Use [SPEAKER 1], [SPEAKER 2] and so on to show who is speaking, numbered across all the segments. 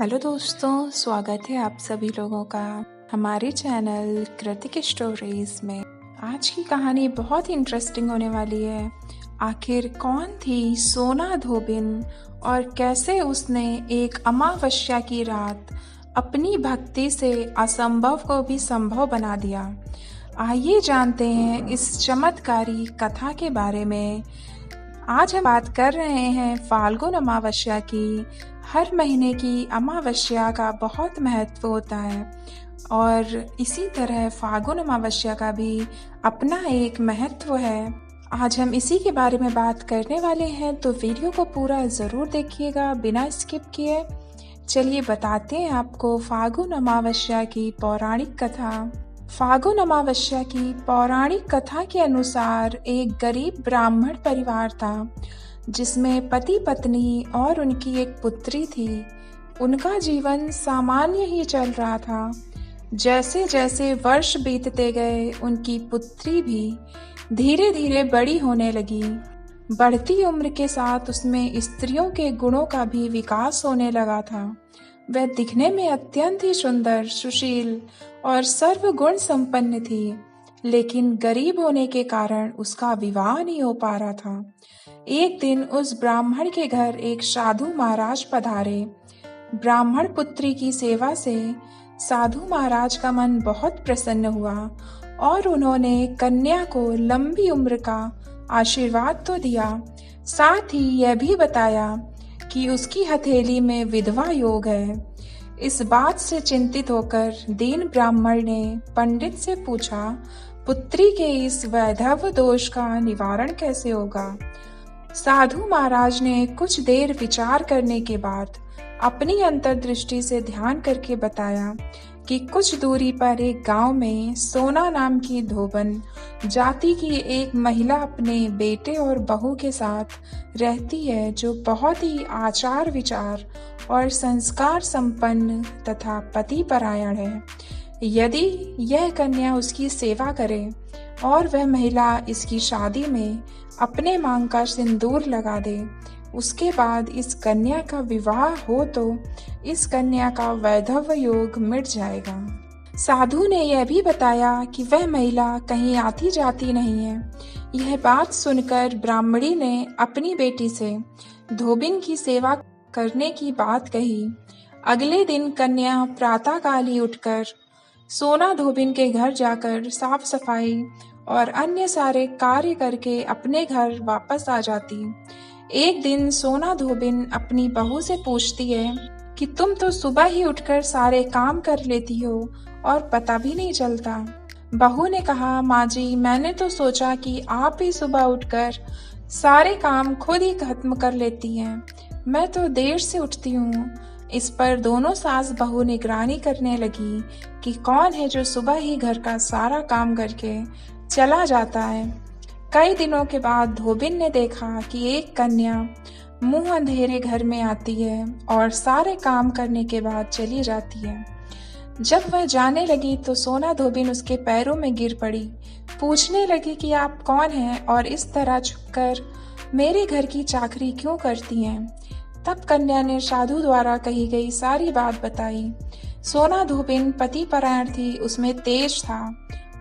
[SPEAKER 1] Hello दोस्तों, स्वागत है आप सभी लोगों का हमारे चैनल कृतिक स्टोरीज में। आज की कहानी बहुत ही इंटरेस्टिंग होने वाली है। आखिर कौन थी सोना धोबिन और कैसे उसने एक अमावस्या की रात अपनी भक्ति से असंभव को भी संभव बना दिया। आइए जानते हैं इस चमत्कारी कथा के बारे में। आज हम बात कर रहे हैं फाल्गुन अमावस्या की। हर महीने की अमावस्या का बहुत महत्व होता है और इसी तरह फाल्गुन अमावस्या का भी अपना एक महत्व है। आज हम इसी के बारे में बात करने वाले हैं, तो वीडियो को पूरा ज़रूर देखिएगा बिना स्किप किए। चलिए बताते हैं आपको फाल्गुन अमावस्या की पौराणिक कथा। फाल्गुन अमावस्या की पौराणिक कथा के अनुसार एक गरीब ब्राह्मण परिवार था जिसमें पति पत्नी और उनकी एक पुत्री थी। उनका जीवन सामान्य ही चल रहा था। जैसे जैसे वर्ष बीतते गए उनकी पुत्री भी धीरे धीरे बड़ी होने लगी। बढ़ती उम्र के साथ उसमें स्त्रियों के गुणों का भी विकास होने लगा था। वह दिखने में अत्यंत ही सुंदर, सुशील और सर्वगुण संपन्न थी, लेकिन गरीब होने के कारण उसका विवाह नहीं हो पा रहा था। एक दिन उस ब्राह्मण के घर एक साधु महाराज पधारे। ब्राह्मण पुत्री की सेवा से साधु महाराज का मन बहुत प्रसन्न हुआ और उन्होंने कन्या को लंबी उम्र का आशीर्वाद तो दिया, साथ ही यह भी बताया कि उसकी हथेली में विधवा योग है। इस बात से चिंतित होकर दीन ब्राह्मण ने पंडित से पूछा, पुत्री के इस वैधव दोष का निवारण कैसे होगा? साधु महाराज ने कुछ देर विचार करने के बाद अपनी अंतर्दृष्टि से ध्यान करके बताया कि कुछ दूरी पर एक गांव में सोना नाम की धोबन जाति की एक महिला अपने बेटे और बहू के साथ रहती है, जो बहुत ही आचार विचार और संस्कार संपन्न तथा पति परायण है। यदि यह कन्या उसकी सेवा करे और वह महिला इसकी शादी में अपने मांग का सिंदूर लगा दे, उसके बाद इस कन्या का विवाह हो तो इस कन्या का वैधव्य योग मिट जाएगा। साधु ने यह भी बताया कि वह महिला कहीं आती जाती नहीं है। यह बात सुनकर ब्राह्मणी ने अपनी बेटी से धोबिन की सेवा करने की बात कही। अगले दिन कन्या प्रातःकाल ही उठकर सोना धोबिन के घर जाकर साफ सफाई और अन्य सारे कार्य करके अपने घर वापस आ जाती। एक दिन सोना धोबिन अपनी बहू से पूछती है कि तुम तो सुबह ही उठकर सारे काम कर लेती हो और पता भी नहीं चलता। बहू ने कहा, माँ जी, मैंने तो सोचा कि आप ही सुबह उठकर सारे काम खुद ही खत्म कर लेती हैं। मैं तो देर से उठती हूँ। इस पर दोनों सास बहू निगरानी करने लगी कि कौन है जो सुबह ही घर का सारा काम करके चला जाता है। कई दिनों के बाद धोबिन ने देखा कि एक कन्या मुंह अंधेरे घर में आती है और सारे काम करने के बाद चली जाती है। जब वह जाने लगी तो सोना धोबिन उसके पैरों में गिर पड़ी। पूछने लगी कि आप कौन हैं और इस तरह छुपकर मेरे घर की चाकरी क्यों करती हैं? तब कन्या ने साधु द्वारा कही गई सारी बात बताई। सोना धोबिन पति परायण थी, उसमें तेज था।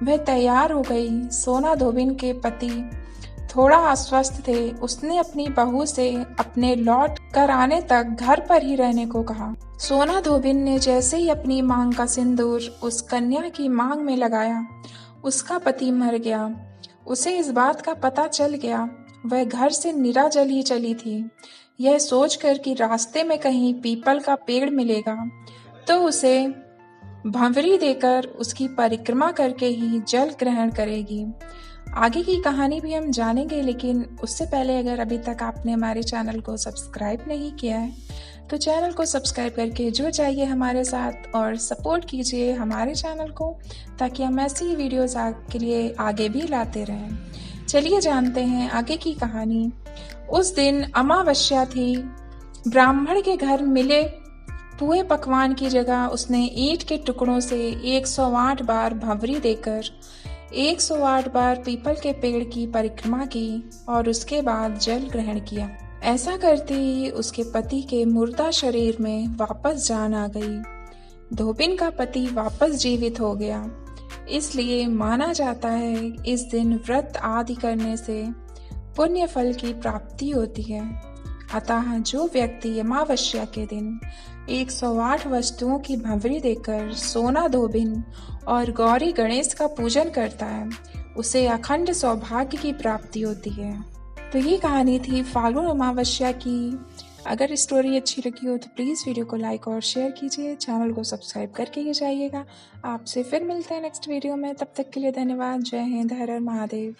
[SPEAKER 1] वह तैयार हो गई। सोना धोबिन के पति थोड़ा अस्वस्थ थे। उसने अपनी बहू से अपने लौट कर आने तक घर पर ही रहने को कहा। सोना धोबिन ने जैसे ही अपनी मांग का सिंदूर उस कन्या की मांग में लगाया, उसका पति मर गया। उसे इस बात का पता चल गया। वह घर से निराजल ही चली थी। यह सोचकर कि रास्ते में कहीं पीपल का पेड़ मिलेगा तो उसे भंवरी देकर उसकी परिक्रमा करके ही जल ग्रहण करेगी। आगे की कहानी भी हम जानेंगे, लेकिन उससे पहले अगर अभी तक आपने हमारे चैनल को सब्सक्राइब नहीं किया है तो चैनल को सब्सक्राइब करके जुड़ जाइए हमारे साथ और सपोर्ट कीजिए हमारे चैनल को, ताकि हम ऐसी वीडियोस आपके लिए आगे भी लाते रहें। चलिए जानते हैं आगे की कहानी। उस दिन अमावस्या थी। ब्राह्मण के घर मिले पुए पकवान की जगह उसने ईंट के टुकड़ों से 108 बार भंवरी देकर 108 बार पीपल के पेड़ की परिक्रमा की और उसके बाद जल ग्रहण किया। ऐसा करते ही उसके पति के मुर्दा शरीर में वापस जान आ गई। धोबिन का पति वापस जीवित हो गया। इसलिए माना जाता है इस दिन व्रत आदि करने से पुण्य फल की प्राप्ति होती है। अतः जो व्यक्ति अमावस्या के दिन 108 वस्तुओं की भंवरी देकर सोना धोबिन और गौरी गणेश का पूजन करता है, उसे अखंड सौभाग्य की प्राप्ति होती है। तो ये कहानी थी फाल्गुन अमावस्या की। अगर स्टोरी अच्छी लगी हो तो प्लीज़ वीडियो को लाइक और शेयर कीजिए, चैनल को सब्सक्राइब करके ही जाइएगा। आपसे फिर मिलते हैं नेक्स्ट वीडियो में, तब तक के लिए धन्यवाद। जय हिंद, हर हर महादेव।